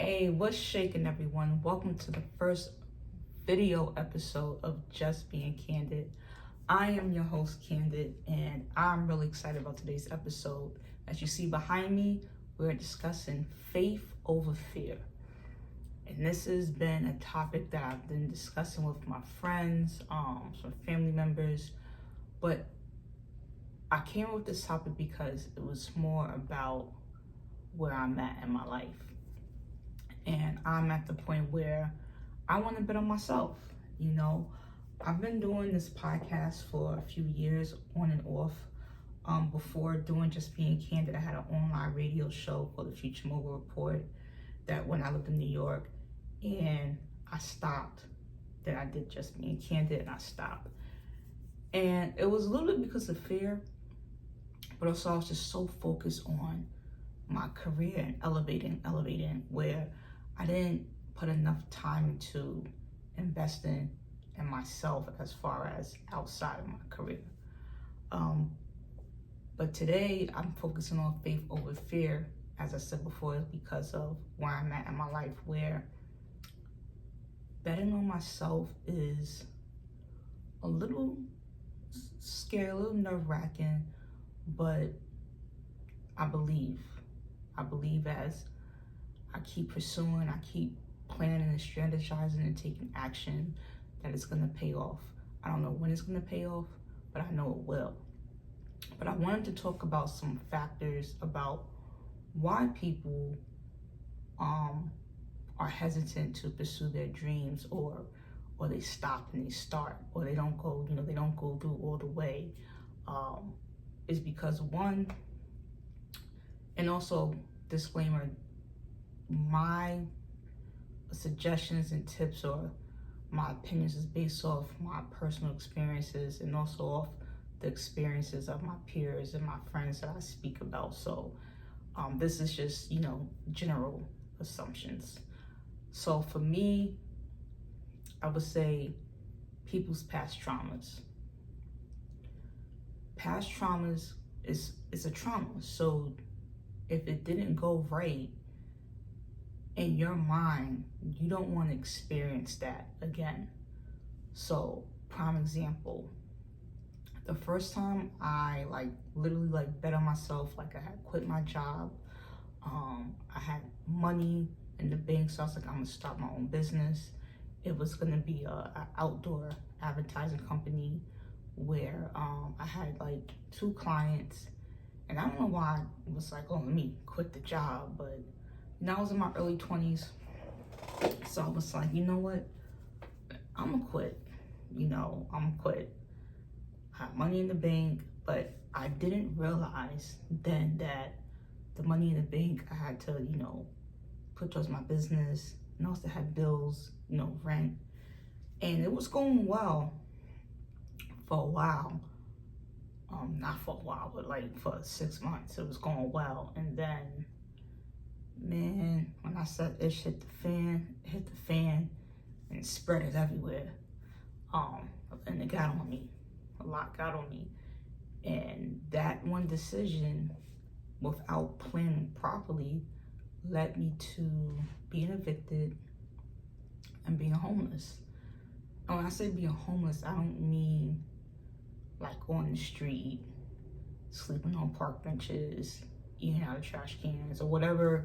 Hey, what's shaking, everyone? Welcome to the first video episode of Just Being Candid. I am your host, Candid, and I'm really excited about today's episode. As you see behind me, we're discussing faith over fear. And this has been a topic that I've been discussing with my friends, some family members, but I came up with this topic because it was more about where I'm at in my life. And I'm at the point where I want to bet on myself. You know, I've been doing this podcast for a few years on and off. Before doing Just Being Candid, I had an online radio show called The Future Mogul Report that when I lived in New York, and I stopped. Then I did Just Being Candid and I stopped. And it was a little bit because of fear, but also I was just so focused on my career and elevating, where I didn't put enough time into investing in myself as far as outside of my career. But today I'm focusing on faith over fear, as I said before, because of where I'm at in my life, where betting on myself is a little scary, a little nerve-wracking, but I believe as I keep pursuing, I keep planning and strategizing and taking action, that it's gonna pay off. I don't know when it's gonna pay off, but I know it will. But I wanted to talk about some factors about why people are hesitant to pursue their dreams, or they stop and they start, or they don't go, they don't go through all the way. Is because one, and also disclaimer, my suggestions and tips or my opinions is based off my personal experiences and also off the experiences of my peers and my friends that I speak about. So this is just, general assumptions. So for me, I would say people's past traumas. Past traumas is a trauma. So if it didn't go right in your mind, you don't want to experience that again. So prime example, the first time I literally bet on myself, I had quit my job. I had money in the bank, so I was like, I'm gonna start my own business. It was gonna be a outdoor advertising company where I had 2 clients. And I don't know why it was let me quit the job, but I was in my early 20s. So I was like, you know what? I'm gonna quit. I'm gonna quit. I had money in the bank, but I didn't realize then that the money in the bank I had to, put towards my business, and also had bills, rent. And it was going well for a while. Not for a while, but for 6 months, it was going well. And then, man, when I said it hit the fan and it spread it everywhere. And it got on me. A lot got on me. And that one decision, without planning properly, led me to being evicted and being homeless. And when I say being homeless, I don't mean on the street, sleeping on park benches, eating out of trash cans, or whatever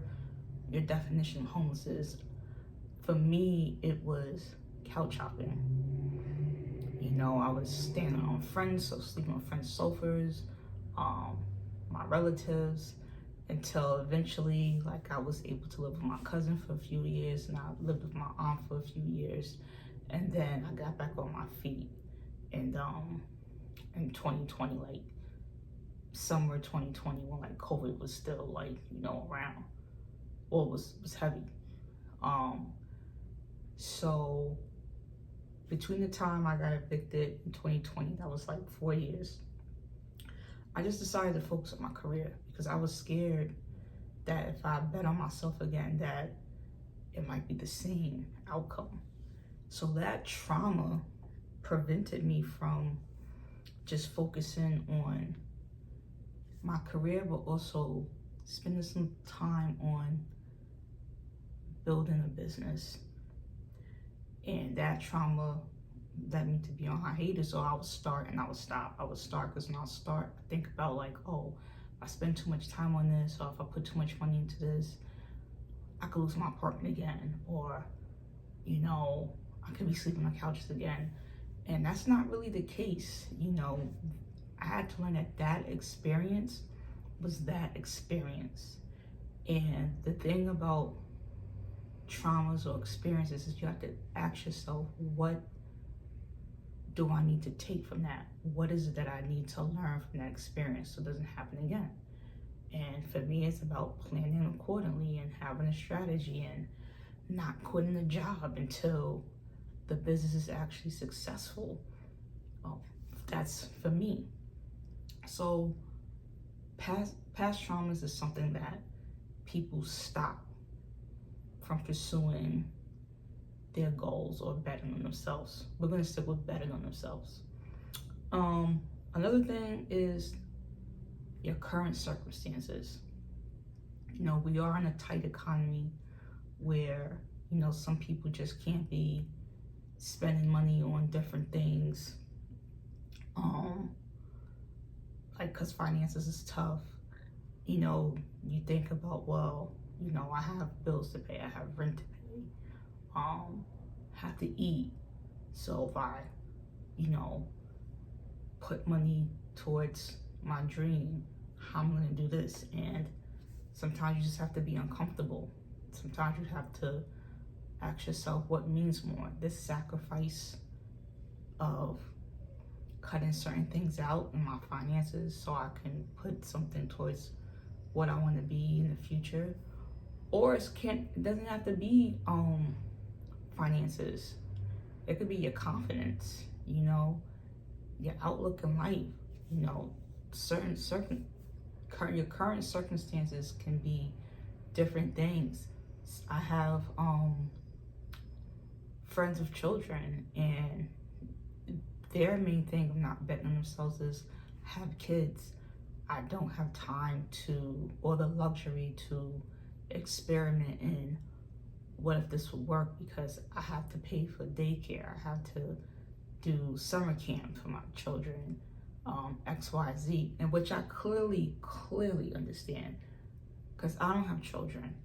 your definition of homeless is. For me, it was couch hopping. I was staying on friends, so sleeping on friends' sofas, my relatives, until eventually, I was able to live with my cousin for a few years, and I lived with my aunt for a few years, and then I got back on my feet, and in 2020, summer 2020, when COVID was still around, or was heavy. So between the time I got evicted in 2020, that was 4 years, I just decided to focus on my career, because I was scared that if I bet on myself again, that it might be the same outcome. So that trauma prevented me from just focusing on my career, but also spending some time on building a business, and that trauma led me to be on hiatus. So I would start and I would stop. I would start because when I start, I think about like, oh, if I spend too much time on this, or if I put too much money into this, I could lose my apartment again, or, you know, I could be sleeping on couches again. And that's not really the case. You know, I had to learn that that experience was that experience. And the thing about traumas or experiences is you have to ask yourself, what do I need to take from that? What is it that I need to learn from that experience so it doesn't happen again? And for me, it's about planning accordingly and having a strategy and not quitting the job until the business is actually successful. That's for me. So past traumas is something that people stop from pursuing their goals or betting on themselves. We're going to stick with betting on themselves. Another thing is your current circumstances. You know, we are in a tight economy where, you know, some people just can't be spending money on different things, like, because finances is tough. You know, you think about, well, you know, I have bills to pay, I have rent to pay, have to eat. So if I, you know, put money towards my dream, how I'm gonna do this? And sometimes you just have to be uncomfortable. Sometimes you have to ask yourself what means more, this sacrifice of cutting certain things out in my finances so I can put something towards what I want to be in the future, or it doesn't have to be finances. It could be your confidence, you know, your outlook in life. You know, your current circumstances can be different things. I have friends with children, and their main thing of not betting on themselves is have kids. I don't have time to, or the luxury to, experiment in what if this would work, because I have to pay for daycare, I have to do summer camp for my children, XYZ, and which I clearly understand, because I don't have children,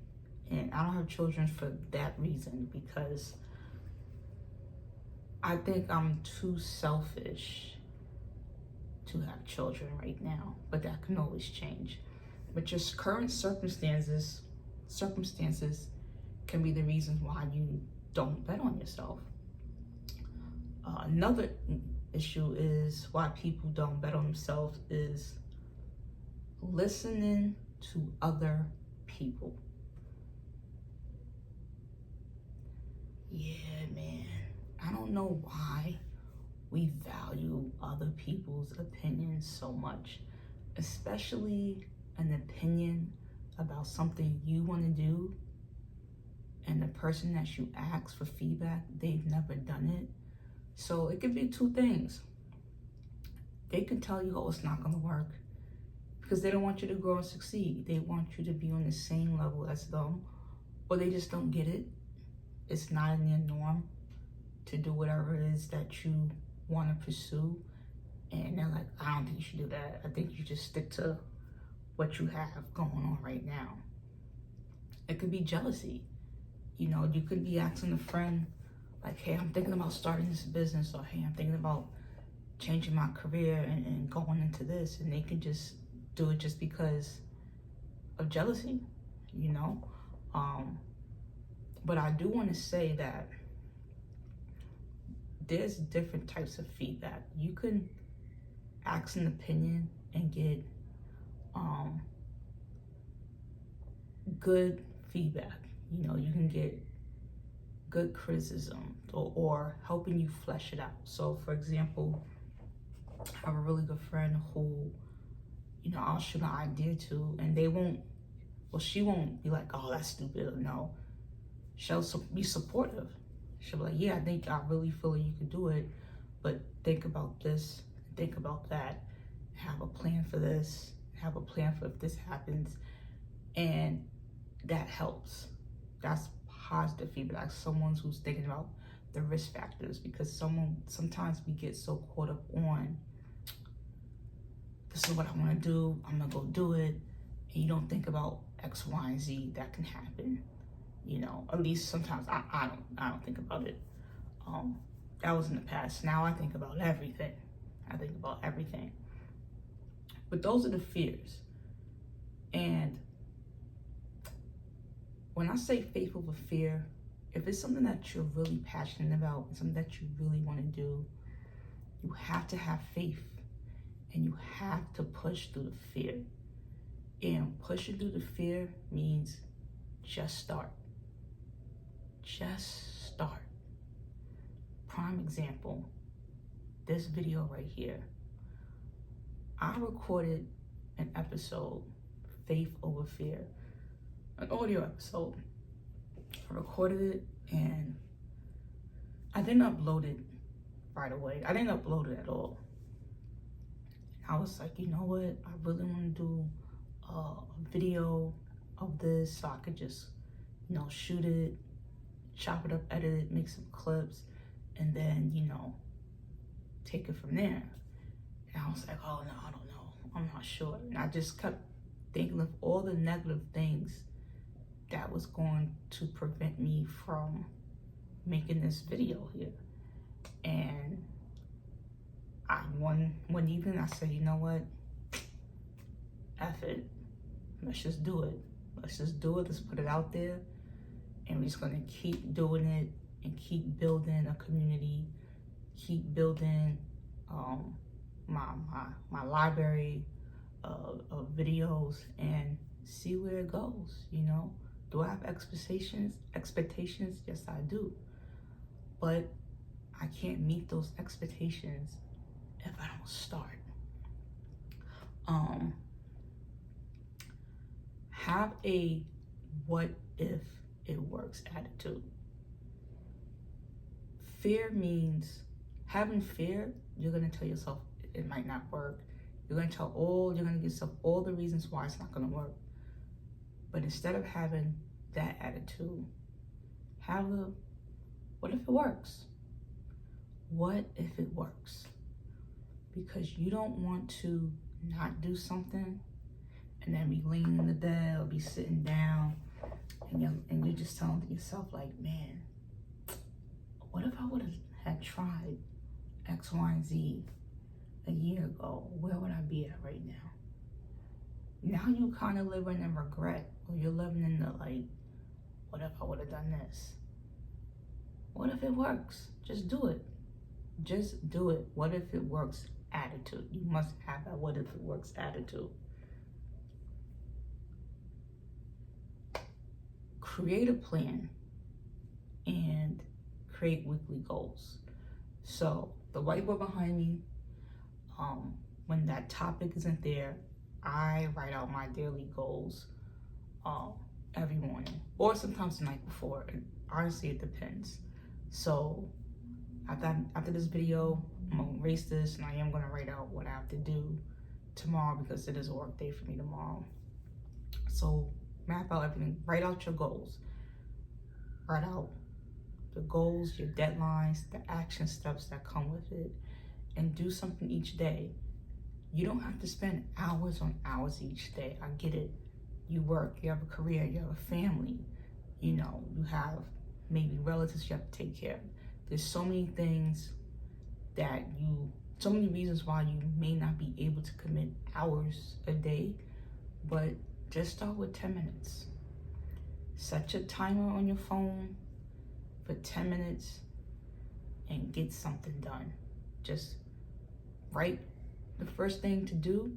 and I don't have children for that reason, because I think I'm too selfish to have children right now, but that can always change. But your current circumstances can be the reasons why you don't bet on yourself. Another issue is why people don't bet on themselves is listening to other people. Yeah, man. I don't know why we value other people's opinions so much, especially an opinion about something you want to do, and the person that you ask for feedback, they've never done it. So it could be two things. They could tell you, oh, it's not going to work, because they don't want you to grow and succeed. They want you to be on the same level as them, or they just don't get it. It's not in their norm to do whatever it is that you want to pursue. And they're like, I don't think you should do that. I think you just stick to what you have going on right now. It could be jealousy. You know, you could be asking a friend, like, hey, I'm thinking about starting this business, or hey, I'm thinking about changing my career and going into this, and they can just do it just because of jealousy, you know? But I do want to say that there's different types of feedback. You can ask an opinion and get good feedback. You know, you can get good criticism or helping you flesh it out. So for example, I have a really good friend who, you know, I'll shoot an idea to, and she won't be like, oh, that's stupid, or no. She'll be supportive. She'll be like, yeah, I really feel like you could do it, but think about this, think about that, have a plan for this, have a plan for if this happens, and that helps. That's positive feedback, someone who's thinking about the risk factors, because sometimes we get so caught up on, this is what I want to do, I'm gonna go do it, and you don't think about X, Y, and Z that can happen. You know, at least sometimes I don't think about it. That was in the past. Now I think about everything. But those are the fears. And when I say faith over fear, if it's something that you're really passionate about, something that you really want to do, you have to have faith, and you have to push through the fear. And pushing through the fear means just start. Just start. Prime example, this video right here. I recorded an episode, Faith Over Fear, an audio episode. I recorded it and I didn't upload it right away. I didn't upload it at all. I was like, you know what? I really want to do a video of this so I could just, you know, shoot it, chop it up, edit it, make some clips, and then, you know, take it from there. And I was like, oh no, I don't know. I'm not sure. And I just kept thinking of all the negative things that was going to prevent me from making this video here. And one evening I said, you know what? F it. Let's just do it. Let's put it out there. And we're just gonna keep doing it and keep building a community, keep building my library of videos, and see where it goes. You know, do I have expectations? Yes, I do. But I can't meet those expectations if I don't start. Have a what if it works attitude. Fear means, having fear, you're gonna tell yourself it might not work. You're gonna give yourself all the reasons why it's not gonna work. But instead of having that attitude, have a, what if it works? What if it works? Because you don't want to not do something and then be laying in the bed or be sitting down and you're just telling yourself like, man, what if I would have tried X, Y, and Z a year ago? Where would I be at right now? Now you kind of living in regret, or you're living in the like, what if I would have done this? What if it works? Just do it. Just do it. What if it works attitude. You must have that what if it works attitude. Create a plan and create weekly goals. So the whiteboard behind me, when that topic isn't there, I write out my daily goals every morning, or sometimes the night before. Honestly, it depends. So after this video, I'm gonna erase this, and I am gonna write out what I have to do tomorrow, because it is a work day for me tomorrow. So map out everything. Write out your goals. Write out the goals, your deadlines, the action steps that come with it, and do something each day. You don't have to spend hours on hours each day. I get it. You work, you have a career, you have a family, you know, you have maybe relatives you have to take care of. There's so many things so many reasons why you may not be able to commit hours a day, but just start with 10 minutes. Set your timer on your phone for 10 minutes and get something done. Just write. The first thing to do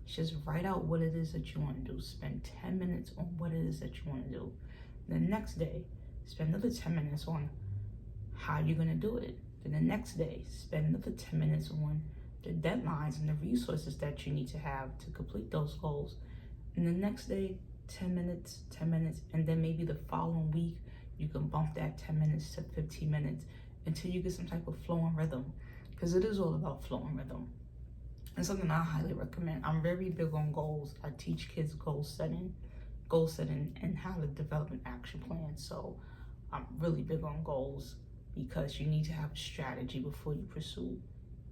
is just write out what it is that you want to do. Spend 10 minutes on what it is that you want to do. The next day, spend another 10 minutes on how you're going to do it. Then the next day, spend another 10 minutes on the deadlines and the resources that you need to have to complete those goals. And the next day, 10 minutes, and then maybe the following week, you can bump that 10 minutes to 15 minutes until you get some type of flow and rhythm, because it is all about flow and rhythm. And something I highly recommend. I'm very big on goals. I teach kids goal setting, and how to develop an action plan. So I'm really big on goals because you need to have a strategy before you pursue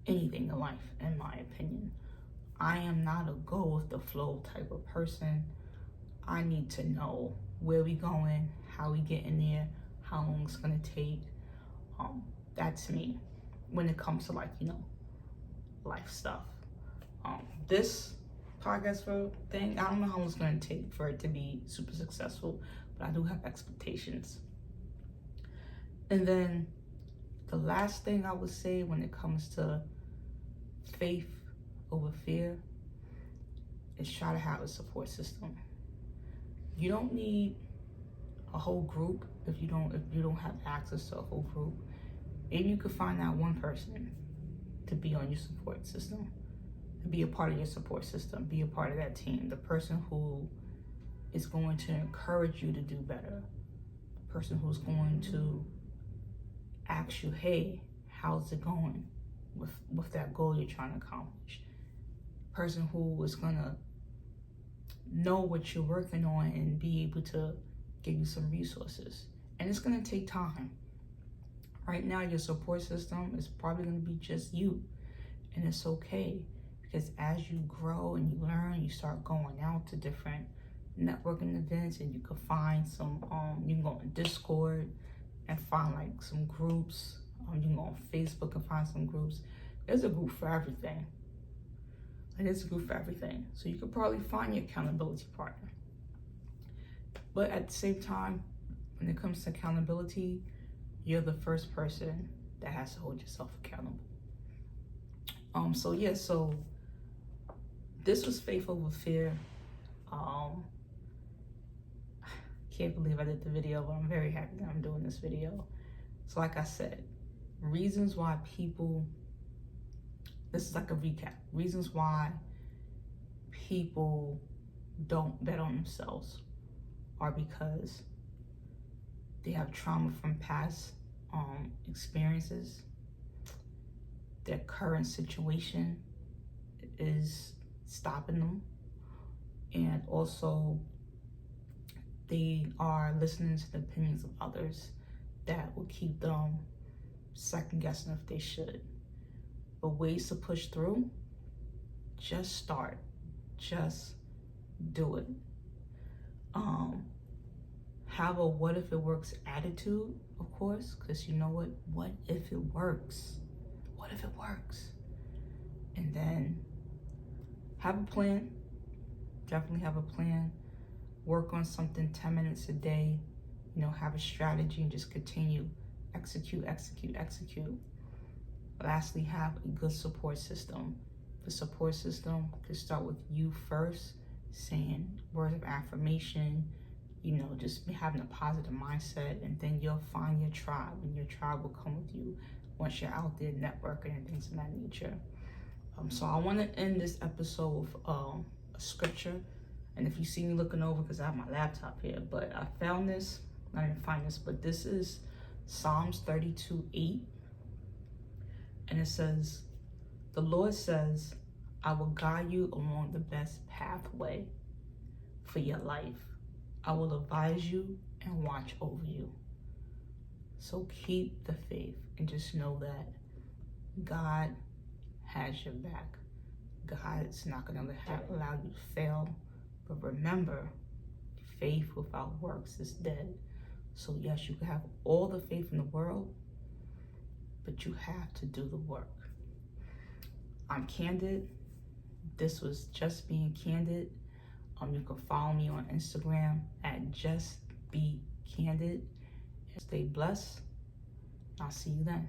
anything in life, in my opinion. I am not a go with the flow type of person. I need to know where we going, how we getting there, how long it's gonna take. That's me when it comes to life stuff. This podcast thing, I don't know how long it's gonna take for it to be super successful, but I do have expectations. And then the last thing I would say when it comes to faith over fear is try to have a support system. You don't need a whole group if you don't have access to a whole group. Maybe you could find that one person to be on your support system, to be a part of your support system, be a part of that team, the person who is going to encourage you to do better, the person who's going to ask you, hey, how's it going with that goal you're trying to accomplish, person who is gonna know what you're working on and be able to give you some resources. And it's gonna take time. Right now, your support system is probably gonna be just you, and it's okay, because as you grow and you learn, you start going out to different networking events, and you can find some, you can go on Discord and find like some groups. You can go on Facebook and find some groups. There's a group for everything. There's a group for everything. So you could probably find your accountability partner. But at the same time, when it comes to accountability, you're the first person that has to hold yourself accountable. So this was Faith Over Fear. Can't believe I did the video, but I'm very happy that I'm doing this video. So like I said, reasons why people, this is like a recap, reasons why people don't bet on themselves are because they have trauma from past experiences. Their current situation is stopping them. And also they are listening to the opinions of others that will keep them second guessing if they should. But ways to push through, just start, just do it. Have a what if it works attitude, of course, because you know what if it works? What if it works? And then have a plan, definitely have a plan. Work on something 10 minutes a day, have a strategy and just continue, execute. Lastly, have a good support system. The support system could start with you first, saying words of affirmation, just having a positive mindset, and then you'll find your tribe, and your tribe will come with you once you're out there networking and things of that nature. So I want to end this episode with a scripture. And if you see me looking over, because I have my laptop here, but I found this, I didn't find this, but this is Psalms 32:8. And it says, the Lord says, I will guide you along the best pathway for your life. I will advise you and watch over you. So keep the faith and just know that God has your back. God's not going to allow you to fail. But remember, faith without works is dead. So yes, you can have all the faith in the world, but you have to do the work. I'm Candid. This was Just Being Candid. You can follow me on Instagram at Just Be Candid. Stay blessed. I'll see you then.